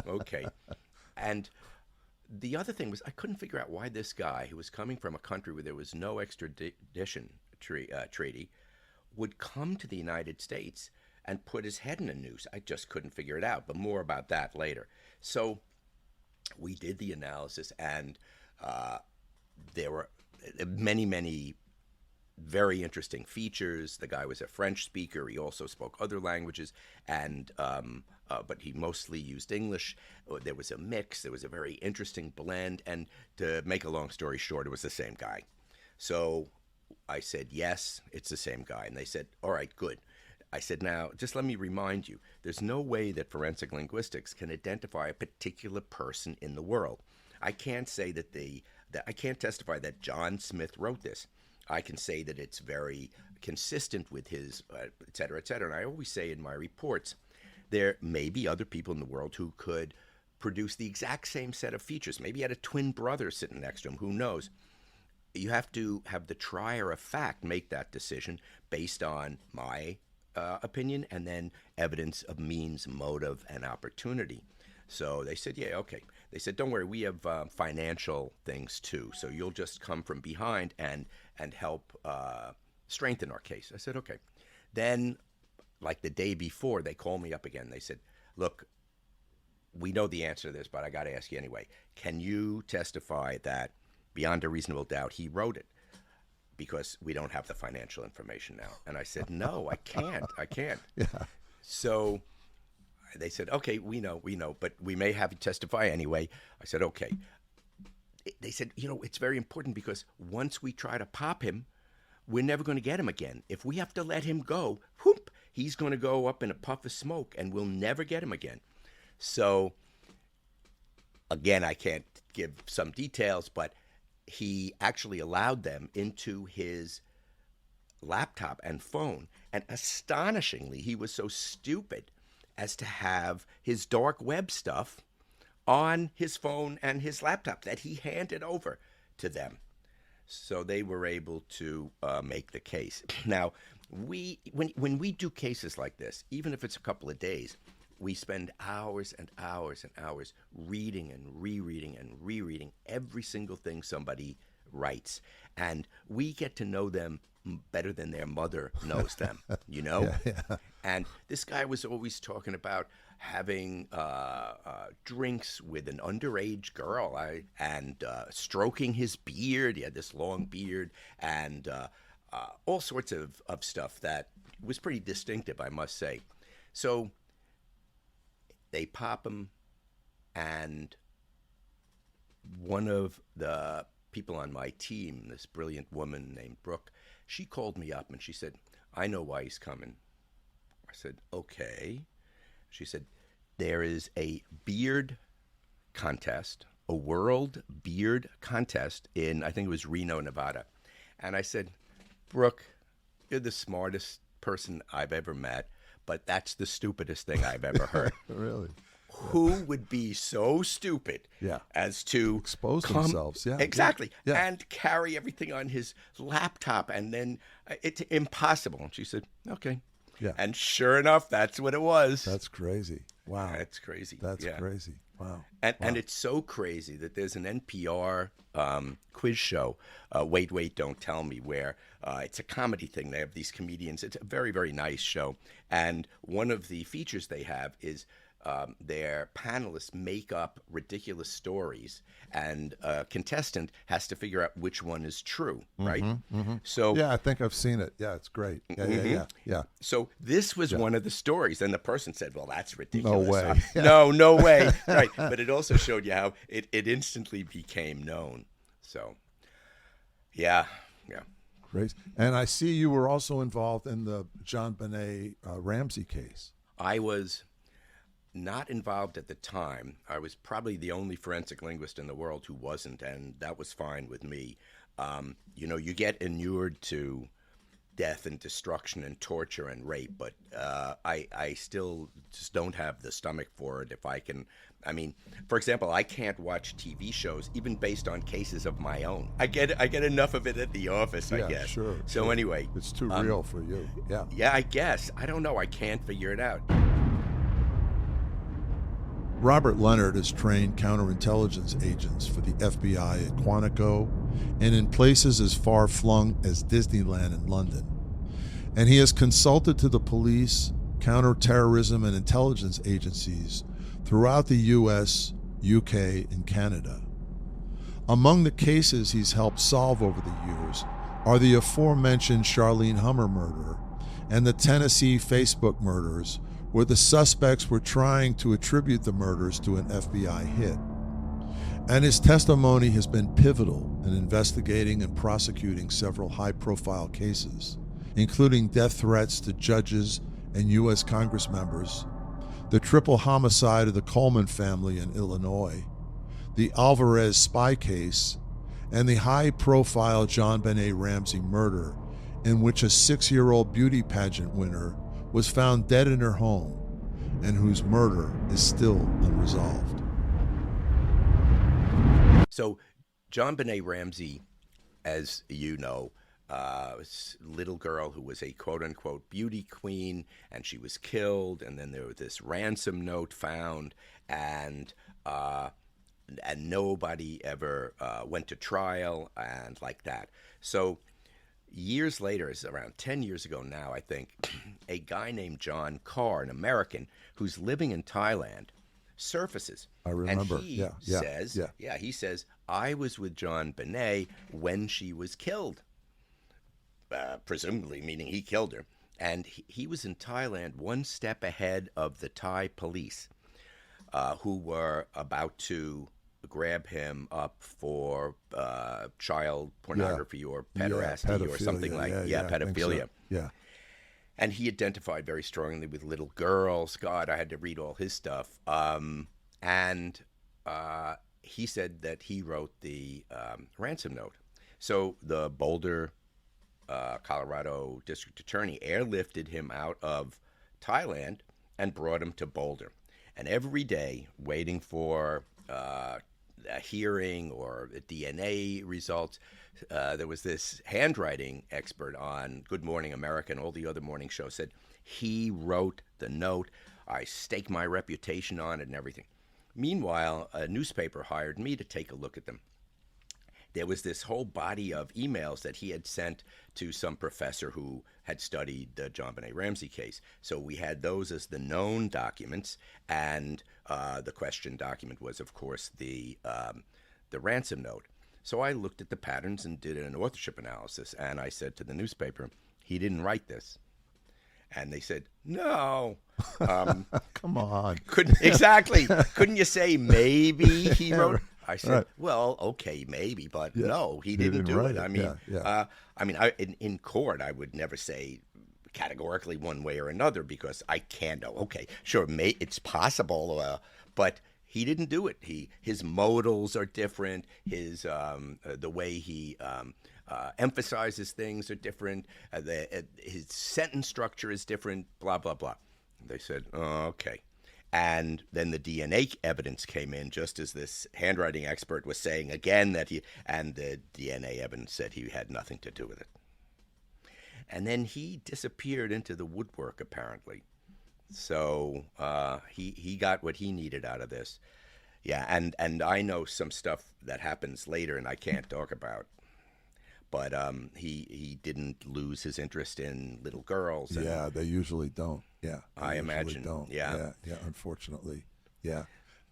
S1: Okay. And the other thing was, I couldn't figure out why this guy, who was coming from a country where there was no extradition treaty, would come to the United States and put his head in a noose. I just couldn't figure it out, but more about that later. So we did the analysis, and there were many, many very interesting features. The guy was a French speaker. He also spoke other languages, and but he mostly used English. There was a mix. There was a very interesting blend. And to make a long story short, it was the same guy. So I said, yes, it's the same guy. And they said, all right, good. I said, now, just let me remind you, there's no way that forensic linguistics can identify a particular person in the world. I can't say that I can't testify that John Smith wrote this. I can say that it's very consistent with his, et cetera, et cetera. And I always say in my reports, there may be other people in the world who could produce the exact same set of features. Maybe he had a twin brother sitting next to him. Who knows? You have to have the trier of fact make that decision based on my opinion and then evidence of means, motive, and opportunity. So they said, yeah, okay. They said, don't worry, we have financial things too. So you'll just come from behind and help strengthen our case. I said, okay. Then, like the day before, they called me up again. They said, look, we know the answer to this, but I got to ask you anyway. Can you testify that beyond a reasonable doubt he wrote it? Because we don't have the financial information now. And I said, no, I can't. Yeah. So they said, okay, we know, but we may have you testify anyway. I said, okay. They said, it's very important because once we try to pop him, we're never going to get him again. If we have to let him go, whoop, he's going to go up in a puff of smoke and we'll never get him again. So, again, I can't give some details, but he actually allowed them into his laptop and phone. And astonishingly, he was so stupid as to have his dark web stuff on his phone and his laptop that he handed over to them. So they were able to make the case. Now, when we do cases like this, even if it's a couple of days, we spend hours and hours and hours reading and rereading and rereading every single thing somebody writes. And we get to know them better than their mother knows them, Yeah. And this guy was always talking about having drinks with an underage girl and stroking his beard. He had this long beard and all sorts of stuff that was pretty distinctive, I must say. So they pop him, and one of the people on my team, this brilliant woman named Brooke, she called me up and she said, I know why he's coming. I said, okay. She said, there is a beard contest, a world beard contest in, I think it was Reno, Nevada. And I said, Brooke, you're the smartest person I've ever met, but that's the stupidest thing I've ever heard.
S2: Really?
S1: Who would be so stupid as to
S2: expose themselves? Yeah,
S1: exactly, and carry everything on his laptop, and then it's impossible. And she said, "Okay." Yeah. And sure enough, that's what it was.
S2: That's crazy. Wow.
S1: That's crazy.
S2: That's crazy. Wow.
S1: And it's so crazy that there's an NPR quiz show, Wait, Wait, Don't Tell Me, where it's a comedy thing. They have these comedians. It's a very, very nice show. And one of the features they have is their panelists make up ridiculous stories, and a contestant has to figure out which one is true, right? So
S2: yeah, I think I've seen it. Yeah, it's great. Yeah.
S1: So this was one of the stories, and the person said, well, that's ridiculous.
S2: No way.
S1: No way. Right. But it also showed you how it instantly became known. So, yeah.
S2: Great. And I see you were also involved in the JonBenet Ramsey case.
S1: I was not involved at the time. I was probably the only forensic linguist in the world who wasn't, and that was fine with me. You get inured to death and destruction and torture and rape, but I still just don't have the stomach for it. If I can, for example, I can't watch TV shows even based on cases of my own. I get enough of it at the office, I guess.
S2: Sure.
S1: So anyway,
S2: it's too real for you. Yeah.
S1: Yeah, I guess. I don't know. I can't figure it out.
S2: Robert Leonard has trained counterintelligence agents for the FBI at Quantico and in places as far-flung as Disneyland in London. And he has consulted to the police, counterterrorism, and intelligence agencies throughout the U.S., UK, and Canada. Among the cases he's helped solve over the years are the aforementioned Charlene Hummert murder and the Tennessee Facebook murders, where the suspects were trying to attribute the murders to an FBI hit. And his testimony has been pivotal in investigating and prosecuting several high-profile cases, including death threats to judges and U.S. Congress members, the triple homicide of the Coleman family in Illinois, the Alvarez spy case, and the high-profile JonBenet Ramsey murder, in which a 6-year-old beauty pageant winner was found dead in her home, and whose murder is still unresolved.
S1: So, JonBenet Ramsey, as you know, was a little girl who was a quote-unquote beauty queen, and she was killed, and then there was this ransom note found, and nobody ever went to trial, and like that. So, years later, it's around 10 years ago now, I think, a guy named John Carr, an American who's living in Thailand, surfaces.
S2: I remember.
S1: And he says, I was with JonBenet when she was killed, presumably meaning he killed her. And he was in Thailand one step ahead of the Thai police, who were about to grab him up for child pornography or pederasty or something like pedophilia.
S2: So. Yeah.
S1: And he identified very strongly with little girls. God, I had to read all his stuff. And he said that he wrote the ransom note. So the Boulder, Colorado district attorney airlifted him out of Thailand and brought him to Boulder. And every day, waiting for a hearing or DNA results, there was this handwriting expert on Good Morning America and all the other morning shows said he wrote the note. I stake my reputation on it and everything. Meanwhile, a newspaper hired me to take a look at them. There was this whole body of emails that he had sent to some professor who had studied the JonBenet Ramsey case. So we had those as the known documents, and the question document was, of course, the ransom note. So I looked at the patterns and did an authorship analysis, and I said to the newspaper, he didn't write this. And they said, no.
S2: Come on.
S1: Couldn't you say maybe he wrote? I said,
S2: Right.
S1: well, okay, maybe, but
S2: Yeah.
S1: no, he
S2: He
S1: didn't
S2: didn't
S1: do
S2: write
S1: it.
S2: it.
S1: I mean,
S2: Yeah.
S1: in court, I would never say categorically one way or another because I can't know. Okay, sure, it's possible, but he didn't do it. His modals are different. The way he emphasizes things are different. His sentence structure is different. Blah blah blah. They said, oh, okay. And then the DNA evidence came in, just as this handwriting expert was saying again and the DNA evidence said he had nothing to do with it. And then he disappeared into the woodwork, apparently. So he got what he needed out of this. Yeah, and I know some stuff that happens later, and I can't talk about. But he didn't lose his interest in little girls. And
S2: Yeah, they usually don't. Yeah,
S1: I imagine.
S2: don't.
S1: Yeah.
S2: Unfortunately, yeah.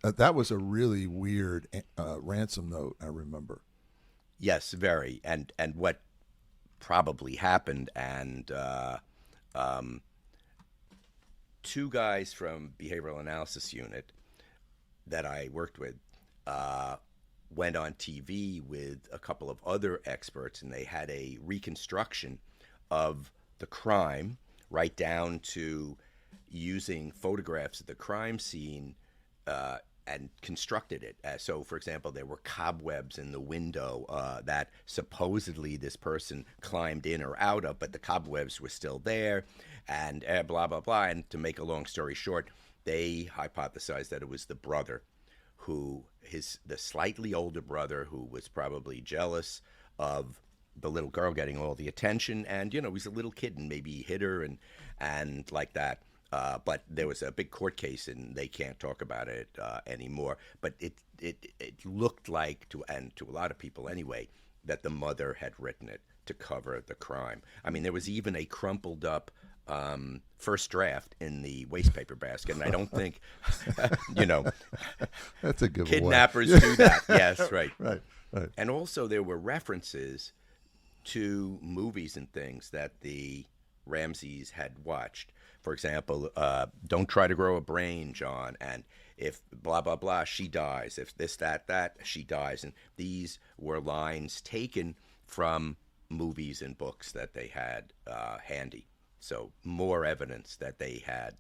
S2: That was a really weird ransom note. I remember.
S1: Yes, very. And what probably happened, and two guys from behavioral analysis unit that I worked with went on TV with a couple of other experts, and they had a reconstruction of the crime, right down to using photographs of the crime scene and constructed it. So, for example, there were cobwebs in the window that supposedly this person climbed in or out of, but the cobwebs were still there, and blah, blah, blah. And to make a long story short, they hypothesized that it was the brother the slightly older brother who was probably jealous of the little girl getting all the attention, and he's a little kid and maybe he hit her and like that. But there was a big court case and they can't talk about it anymore. But it looked like to a lot of people anyway that the mother had written it to cover the crime. I mean, there was even a crumpled up first draft in the waste paper basket, and I don't think
S2: That's a giveaway.
S1: Kidnappers do that. Yes, right.
S2: Right.
S1: And also there were references to movies and things that the Ramseys had watched. For example, don't try to grow a brain, John, and if blah, blah, blah, she dies. If this, that, she dies. And these were lines taken from movies and books that they had handy. So more evidence that they had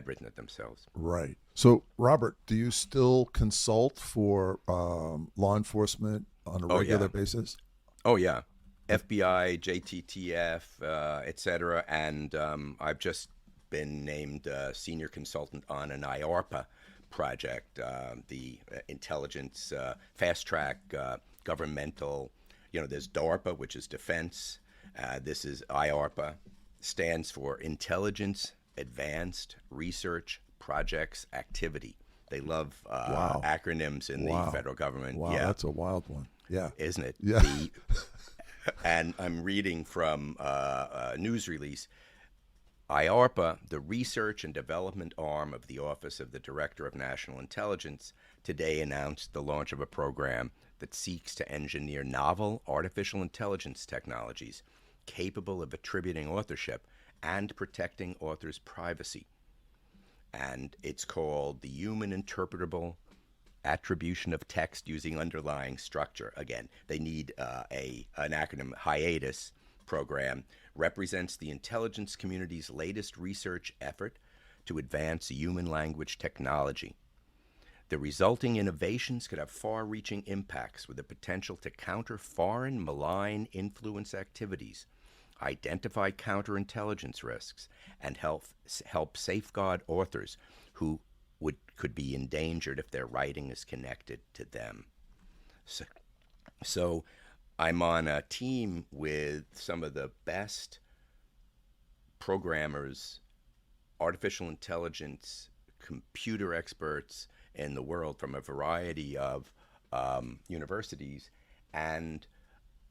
S1: written it themselves.
S2: Right. So, Robert, do you still consult for law enforcement on a regular basis?
S1: Oh, yeah. FBI, JTTF, et cetera. And I've just been named senior consultant on an IARPA project, the intelligence fast track governmental. There's DARPA, which is defense. This is IARPA. Stands for Intelligence Advanced Research Projects Activity. They love acronyms in the federal government.
S2: Wow,
S1: yeah.
S2: That's a wild one. Yeah.
S1: Isn't it?
S2: Yeah.
S1: And I'm reading from a news release. IARPA, the research and development arm of the Office of the Director of National Intelligence, today announced the launch of a program that seeks to engineer novel artificial intelligence technologies capable of attributing authorship and protecting authors' privacy. And it's called the Human Interpretable Attribution of Text Using Underlying Structure. Again, they need an acronym, HIATUS program, represents the intelligence community's latest research effort to advance human language technology. The resulting innovations could have far-reaching impacts with the potential to counter foreign malign influence activities, identify counterintelligence risks, and help safeguard authors who could be endangered if their writing is connected to them. So I'm on a team with some of the best programmers, artificial intelligence, computer experts in the world from a variety of universities, and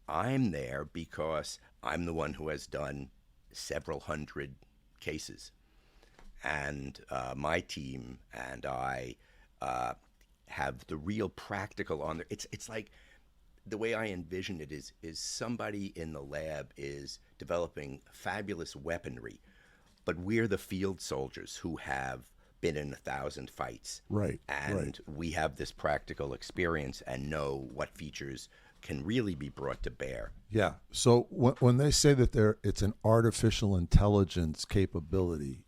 S1: I'm there because I'm the one who has done several hundred cases, and my team and I have the real practical on there. It's like the way I envision it is somebody in the lab is developing fabulous weaponry, but we're the field soldiers who have been in 1,000 fights.
S2: Right.
S1: And we have this practical experience and know what features can really be brought to bear.
S2: Yeah. So when they say that it's an artificial intelligence capability,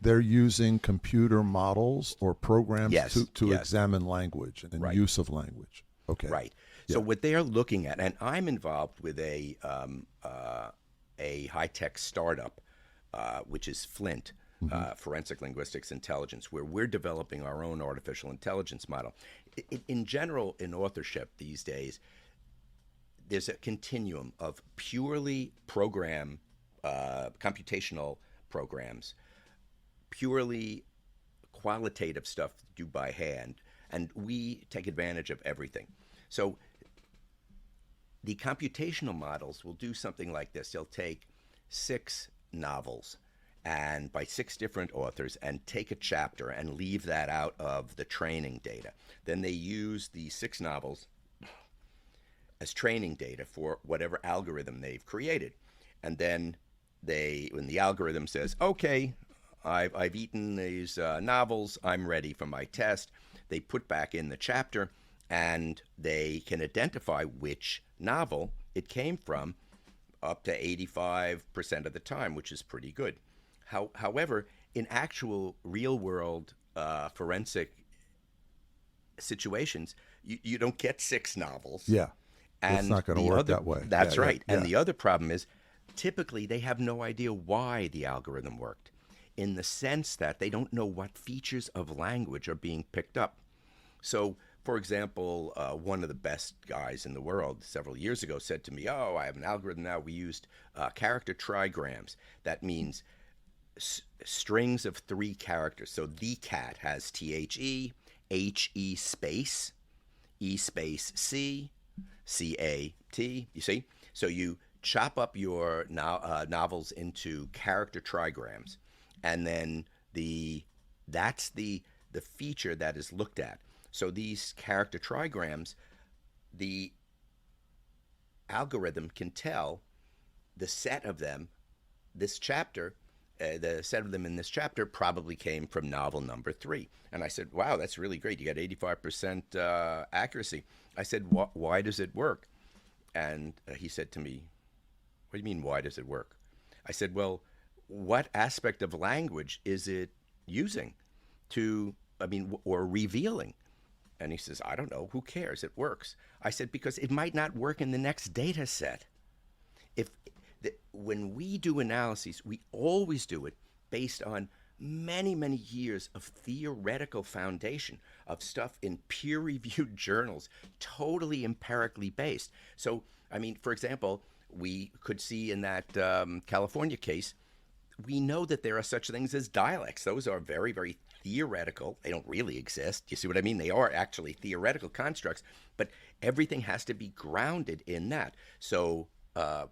S2: they're using computer models or programs to examine language and use of language. Okay.
S1: Right. Yeah. So what they're looking at, and I'm involved with a high-tech startup, which is Flint, Forensic Linguistics Intelligence, where we're developing our own artificial intelligence model. In general, in authorship these days, there's a continuum of purely computational programs, purely qualitative stuff to do by hand, and we take advantage of everything. So the computational models will do something like this. They'll take 6 novels and by 6 different authors and take a chapter and leave that out of the training data. Then they use the 6 novels as training data for whatever algorithm they've created. And then when the algorithm says, okay, I've eaten these novels, I'm ready for my test, they put back in the chapter and they can identify which novel it came from up to 85% of the time, which is pretty good. However, in actual real-world forensic situations, you don't get 6 novels.
S2: Yeah,
S1: and
S2: it's not going to work that way.
S1: That's right. And the other problem is, typically, they have no idea why the algorithm worked, in the sense that they don't know what features of language are being picked up. So, for example, one of the best guys in the world several years ago said to me, I have an algorithm now. We used character trigrams. That means strings of 3 characters. So the cat has THE, HE space, E space C, CAT, you see? So you chop up your novels into character trigrams, and then that's the feature that is looked at. So these character trigrams, the algorithm can tell the set of them, the set of them in this chapter probably came from novel number 3. And I said, wow, that's really great. You got 85% accuracy. I said, why does it work? And he said to me, what do you mean, why does it work? I said, well, what aspect of language is it using or revealing? And he says, I don't know. Who cares? It works. I said, because it might not work in the next data set. When we do analyses, we always do it based on many, many years of theoretical foundation of stuff in peer-reviewed journals, totally empirically based. So, for example, we could see in that California case, we know that there are such things as dialects. Those are very, very theoretical. They don't really exist. You see what I mean? They are actually theoretical constructs, but everything has to be grounded in that. So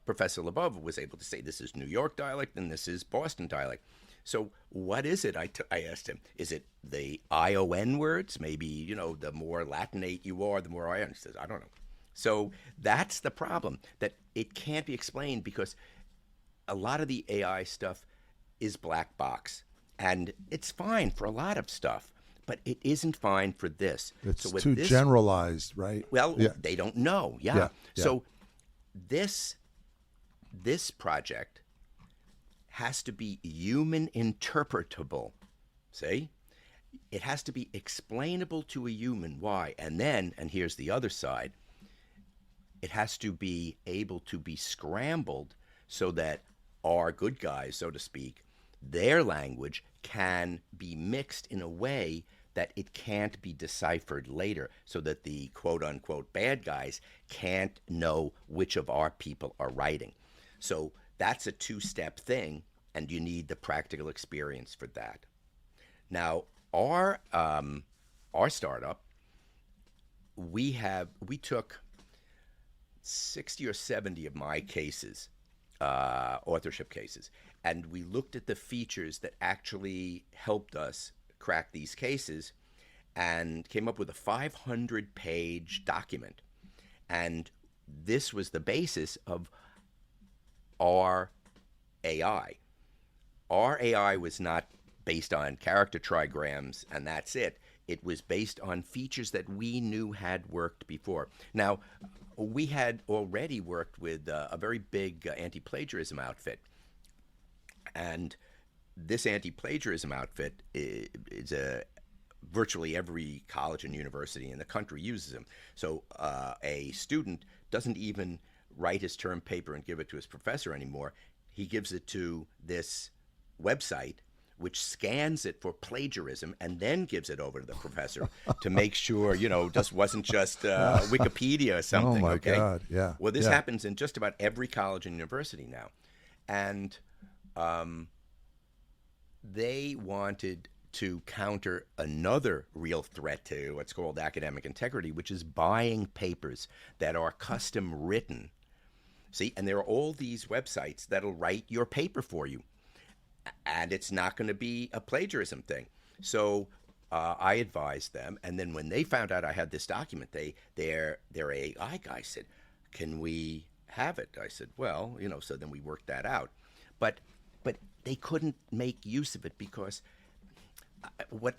S1: Professor Labov was able to say this is New York dialect and this is Boston dialect. So what is it? I asked him, is it the ION words? Maybe, the more Latinate you are, the more ION. He says, I don't know. So that's the problem, that it can't be explained because a lot of the AI stuff is black box. And it's fine for a lot of stuff, but it isn't fine for this.
S2: It's too generalized, right?
S1: Well, they don't know. Yeah. So this project has to be human interpretable. See? It has to be explainable to a human. Why? And here's the other side, it has to be able to be scrambled so that our good guys, so to speak, their language can be mixed in a way that it can't be deciphered later, so that the quote-unquote bad guys can't know which of our people are writing. So that's a 2-step thing, and you need the practical experience for that. Now, our startup, we took 60 or 70 of my cases, authorship cases, and we looked at the features that actually helped us crack these cases and came up with a 500-page document. And this was the basis of our AI. Our AI was not based on character trigrams, and that's it. It was based on features that we knew had worked before. Now, we had already worked with a very big anti-plagiarism outfit, and this anti-plagiarism outfit is virtually every college and university in the country uses them. So a student doesn't even write his term paper and give it to his professor anymore. He gives it to this website, which scans it for plagiarism and then gives it over to the professor to make sure, just wasn't just Wikipedia or something.
S2: Oh, my
S1: okay?
S2: God, yeah.
S1: Well, this happens in just about every college and university now. And they wanted to counter another real threat to what's called academic integrity, which is buying papers that are custom written. See, and there are all these websites that'll write your paper for you, and it's not going to be a plagiarism thing. So I advised them, and then when they found out I had this document, their AI guy said, "Can we have it?" I said, "Well, so then we worked that out, but they couldn't make use of it because what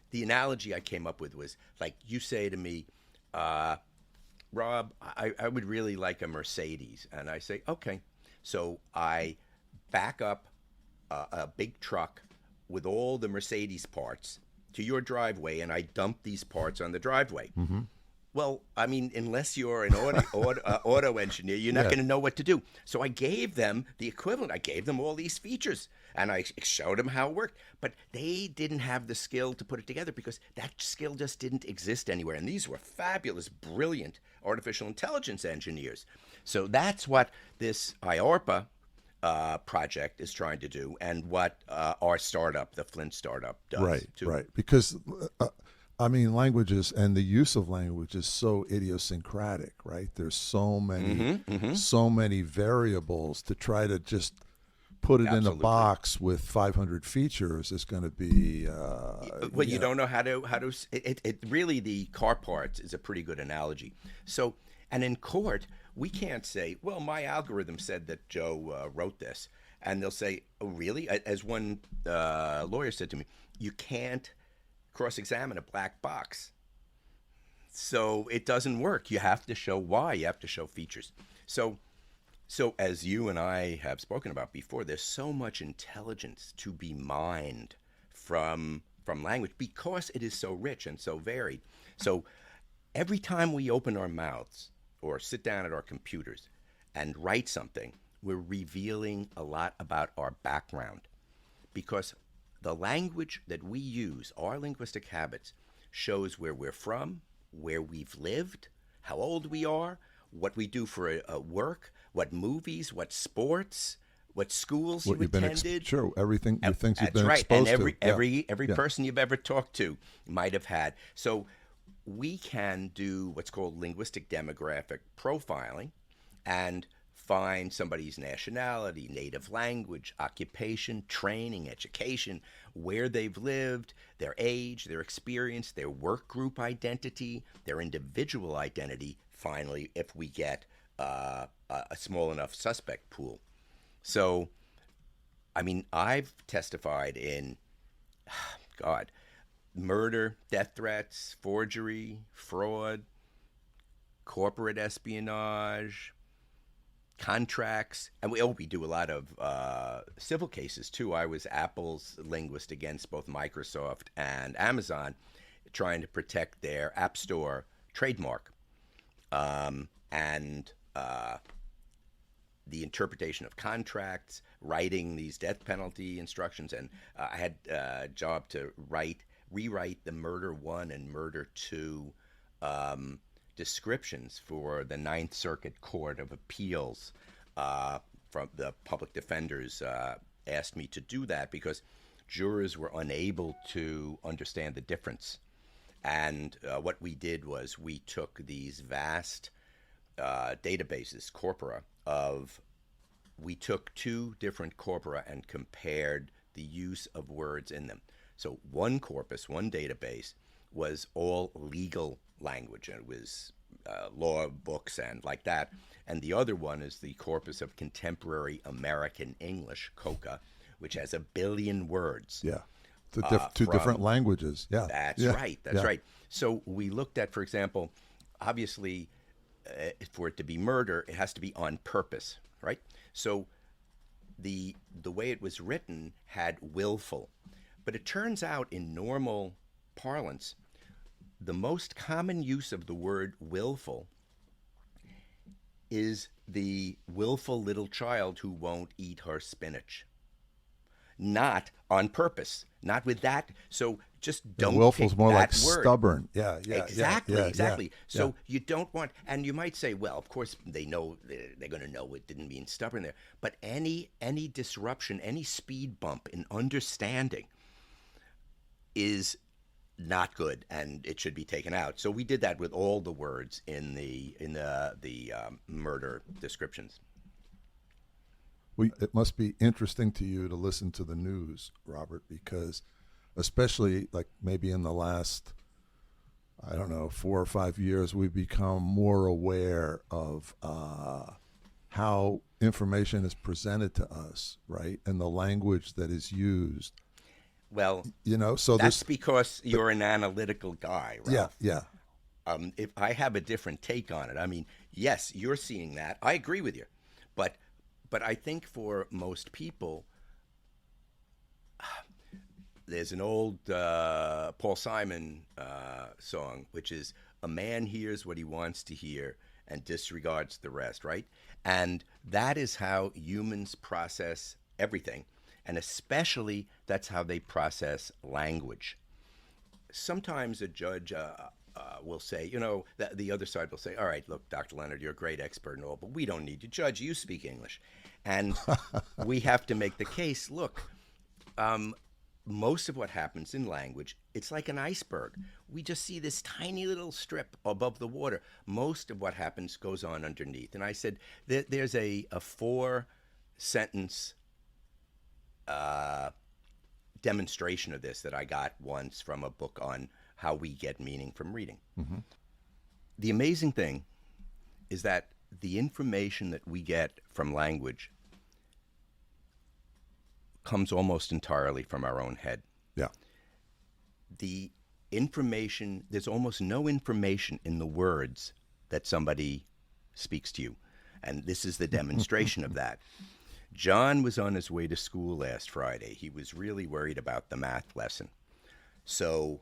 S1: the analogy I came up with was like you say to me, Rob, I would really like a Mercedes. And I say, okay. So I back up a big truck with all the Mercedes parts to your driveway, and I dump these parts on the driveway. Mm-hmm. Well, I mean, unless you're an auto engineer, you're not going to know what to do. So I gave them the equivalent. I gave them all these features, and I showed them how it worked. But they didn't have the skill to put it together because that skill just didn't exist anywhere. And these were fabulous, brilliant artificial intelligence engineers. So that's what this IARPA project is trying to do, and what our startup, the Flint startup, does.
S2: Right,
S1: too.
S2: right. Because languages and the use of language is so idiosyncratic, right? There's so many variables to try to just put it in a box with 500 features is going to be.
S1: Well, you don't know how to. It really, the car parts is a pretty good analogy. So, and in court, we can't say, well, my algorithm said that Joe wrote this, and they'll say, oh, really? As one lawyer said to me, you can't cross-examine a black box. So it doesn't work. You have to show why. You have to show features. So as you and I have spoken about before, there's so much intelligence to be mined from language because it is so rich and so varied. So every time we open our mouths or sit down at our computers and write something, we're revealing a lot about our background, because the language that we use, our linguistic habits, shows where we're from, where we've lived, how old we are, what we do for a work, what movies, what sports, what schools you attended.
S2: Sure, everything you think you've been
S1: right.
S2: exposed
S1: and
S2: to.
S1: Every person you've ever talked to might have had. So we can do what's called linguistic demographic profiling and find somebody's nationality, native language, occupation, training, education, where they've lived, their age, their experience, their work group identity, their individual identity, finally, if we get a small enough suspect pool. So, I mean, I've testified in, murder, death threats, forgery, fraud, corporate espionage, contracts, and we do a lot of civil cases too. I was Apple's linguist against both Microsoft and Amazon, trying to protect their App Store trademark, and the interpretation of contracts, writing these death penalty instructions, and I had a job to rewrite the Murder 1 and Murder 2 descriptions for the Ninth Circuit Court of Appeals. From the public defenders asked me to do that because jurors were unable to understand the difference. And what we did was we took these vast databases, corpora, we took two different corpora and compared the use of words in them. So one corpus, one database, was all legal language, and it was law books and like that. And the other one is the corpus of contemporary American English, COCA, which has 1 billion words.
S2: Yeah. two different languages. Yeah,
S1: That's
S2: yeah.
S1: right. That's right. So we looked at, for example, obviously, for it to be murder, it has to be on purpose, right? So the way it was written had willful, but it turns out in normal parlance, the most common use of the word willful is the willful little child who won't eat her spinach. Not on purpose, not with that. So just don't
S2: willful's
S1: pick
S2: more
S1: that
S2: like
S1: word.
S2: stubborn. Yeah,
S1: Exactly,
S2: yeah,
S1: exactly.
S2: yeah,
S1: So you don't want, and you might say, well, of course they know, they're going to know it didn't mean stubborn there. But any disruption, any speed bump in understanding is not good, and it should be taken out. So we did that with all the words in the murder descriptions.
S2: It must be interesting to you to listen to the news, Robert, because especially like maybe in the last, I don't know, 4 or 5 years, we've become more aware of how information is presented to us, right? And the language that is used.
S1: Well,
S2: so
S1: that's because you're an analytical guy, right?
S2: Yeah.
S1: If I have a different take on it, I mean, yes, you're seeing that. I agree with you, but I think for most people, there's an old Paul Simon song, which is "A man hears what he wants to hear and disregards the rest," right? And that is how humans process everything, and especially that's how they process language. Sometimes a judge will say, the other side will say, all right, look, Dr. Leonard, you're a great expert and all, but we don't need to judge. You speak English. And we have to make the case, look, most of what happens in language, it's like an iceberg. We just see this tiny little strip above the water. Most of what happens goes on underneath. And I said, there's a 4-sentence demonstration of this that I got once from a book on how we get meaning from reading. Mm-hmm. The amazing thing is that the information that we get from language comes almost entirely from our own head.
S2: Yeah.
S1: The information, there's almost no information in the words that somebody speaks to you. And this is the demonstration of that. John was on his way to school last Friday. He was really worried about the math lesson. So,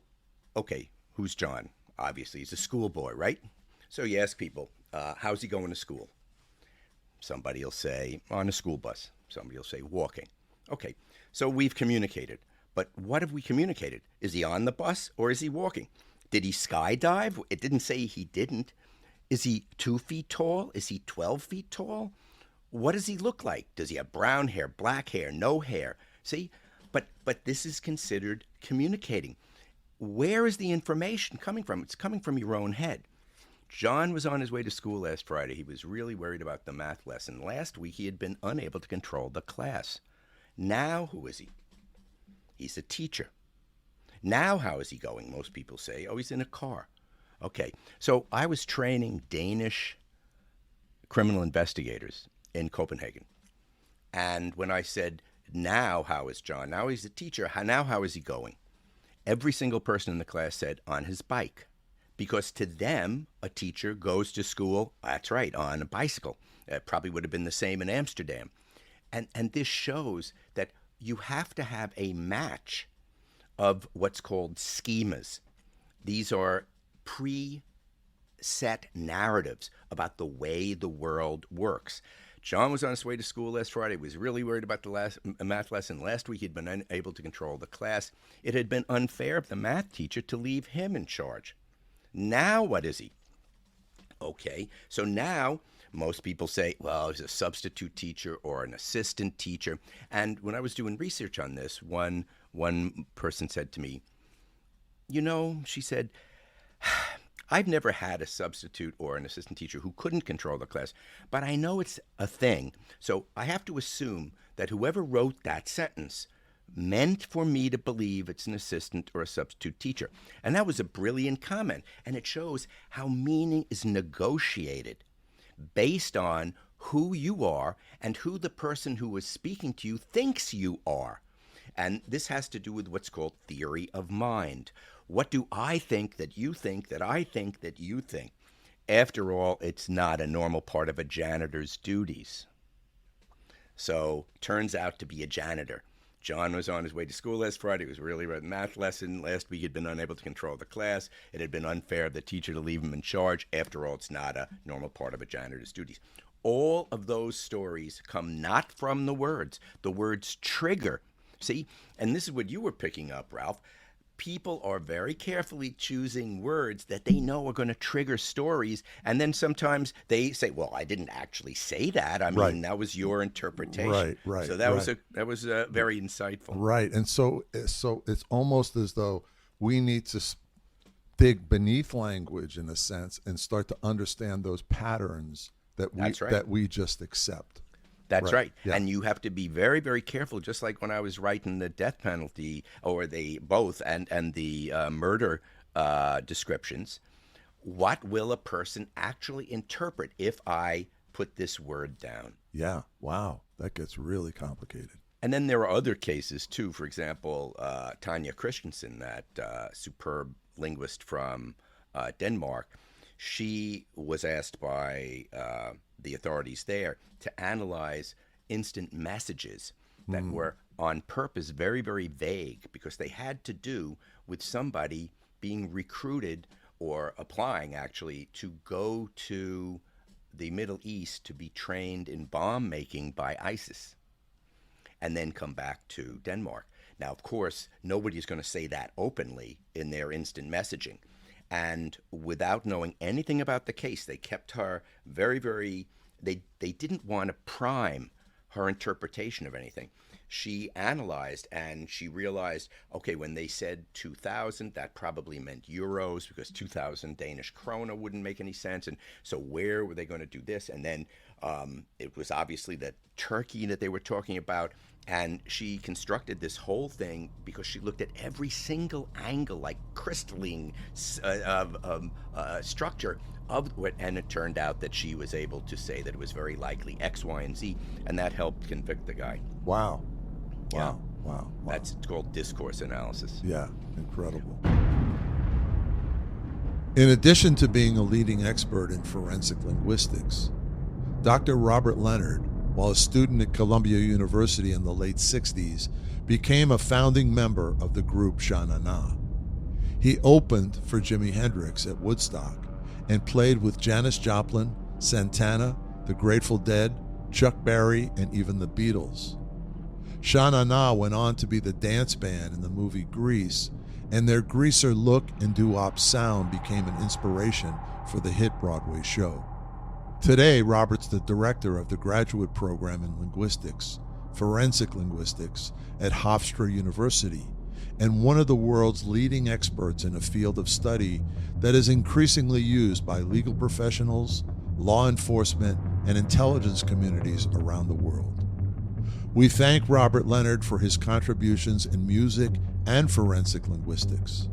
S1: okay, who's John? Obviously, he's a schoolboy, right? So you ask people, how's he going to school? Somebody will say, on a school bus. Somebody will say, walking. Okay, so we've communicated. But what have we communicated? Is he on the bus or is he walking? Did he skydive? It didn't say he didn't. Is he 2 feet tall? Is he 12 feet tall? What does he look like? Does he have brown hair, black hair, no hair? See? But this is considered communicating. Where is the information coming from? It's coming from your own head. John was on his way to school last Friday. He was really worried about the math lesson. Last week, he had been unable to control the class. Now, who is he? He's a teacher. Now, how is he going? Most people say, oh, he's in a car. Okay, so I was training Danish criminal investigators in Copenhagen. And when I said, now how is John? Now he's a teacher. Now how is he going? Every single person in the class said, on his bike. Because to them, a teacher goes to school, that's right, on a bicycle. It probably would have been the same in Amsterdam. And this shows that you have to have a match of what's called schemas. These are preset narratives about the way the world works. John was on his way to school last Friday. He was really worried about the math lesson. Last week, he'd been unable to control the class. It had been unfair of the math teacher to leave him in charge. Now what is he? Okay, so now most people say, well, he's a substitute teacher or an assistant teacher. And when I was doing research on this, one person said to me, she said, I've never had a substitute or an assistant teacher who couldn't control the class, but I know it's a thing. So I have to assume that whoever wrote that sentence meant for me to believe it's an assistant or a substitute teacher. And that was a brilliant comment. And it shows how meaning is negotiated based on who you are and who the person who is speaking to you thinks you are. And this has to do with what's called theory of mind. What do I think that you think that I think that you think? After all, it's not a normal part of a janitor's duties. So, turns out to be a janitor. John was on his way to school last Friday. He was really read a math lesson. Last week he'd been unable to control the class. It had been unfair of the teacher to leave him in charge. After all, it's not a normal part of a janitor's duties. All of those stories come not from the words. The words trigger. See? And this is what you were picking up, Ralph. People are very carefully choosing words that they know are going to trigger stories. And then sometimes they say, well, I didn't actually say that. I mean, that was your interpretation.
S2: Right.
S1: So that was very insightful.
S2: Right. And so it's almost as though we need to dig beneath language in a sense and start to understand those patterns that we just accept.
S1: That's right.
S2: Yeah.
S1: And you have to be very, very careful, just like when I was writing the death penalty, or the both, and the murder descriptions. What will a person actually interpret if I put this word down?
S2: Yeah. Wow. That gets really complicated.
S1: And then there are other cases, too. For example, Tanya Christensen, that superb linguist from Denmark, she was asked by the authorities there to analyze instant messages that were on purpose very, very vague, because they had to do with somebody being recruited or applying actually to go to the Middle East to be trained in bomb making by ISIS and then come back to Denmark. Now, of course, nobody's going to say that openly in their instant messaging. And without knowing anything about the case, they kept her very, very... They didn't want to prime her interpretation of anything. She analyzed and she realized, okay, when they said 2,000, that probably meant euros, because 2,000 Danish krona wouldn't make any sense. And so where were they going to do this? And then it was obviously that Turkey that they were talking about. And she constructed this whole thing because she looked at every single angle, like crystalline structure of what, and it turned out that she was able to say that it was very likely X, Y, and Z, and that helped convict the guy.
S2: Wow.
S1: Yeah.
S2: Wow.
S1: That's called discourse analysis.
S2: Yeah, incredible. In addition to being a leading expert in forensic linguistics, Dr. Robert Leonard, while a student at Columbia University in the late 60s, became a founding member of the group Sha Na Na. He opened for Jimi Hendrix at Woodstock and played with Janis Joplin, Santana, the Grateful Dead, Chuck Berry, and even the Beatles. Sha Na Na went on to be the dance band in the movie Grease, and their greaser look and doo-wop sound became an inspiration for the hit Broadway show. Today, Robert's the director of the graduate program in linguistics, forensic linguistics, at Hofstra University, and one of the world's leading experts in a field of study that is increasingly used by legal professionals, law enforcement, and intelligence communities around the world. We thank Robert Leonard for his contributions in music and forensic linguistics.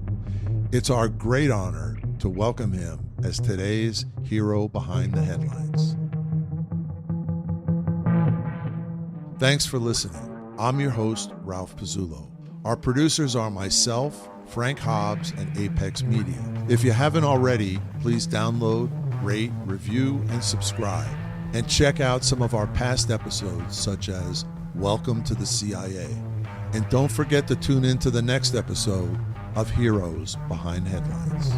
S2: It's our great honor to welcome him as today's hero behind the headlines. Thanks for listening. I'm your host, Ralph Pizzulo. Our producers are myself, Frank Hobbs, and Apex Media. If you haven't already, please download, rate, review, and subscribe. And check out some of our past episodes, such as Welcome to the CIA. And don't forget to tune in to the next episode of Heroes Behind Headlines.